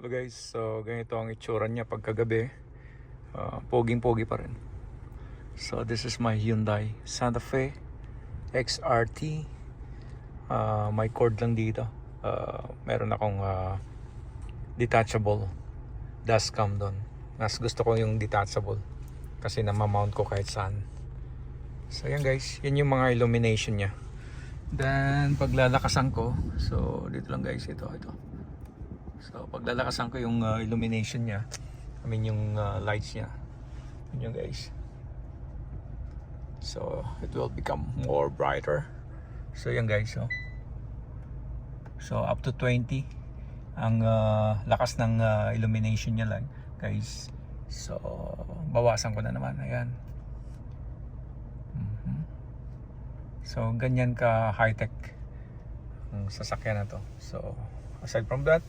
Hello guys, so ganito ang itsura niya pagkagabi. Poging-pogi pa rin. So this is my Hyundai Santa Fe XRT. May cord lang dito. Meron akong detachable dashcam doon. Mas gusto ko yung detachable kasi namamount ko kahit saan. So yan guys, yun yung mga illumination niya. Then paglalakasan ko, so dito lang guys, ito. So paglalakasan ko yung illumination niya, yung lights niya. Yun yung guys. So it will become more brighter. So yan guys, so up to 20 ang lakas ng illumination niya lang guys. So bawasan ko na naman, ayan. So ganyan ka high-tech ang sasakyan na to. So aside from that,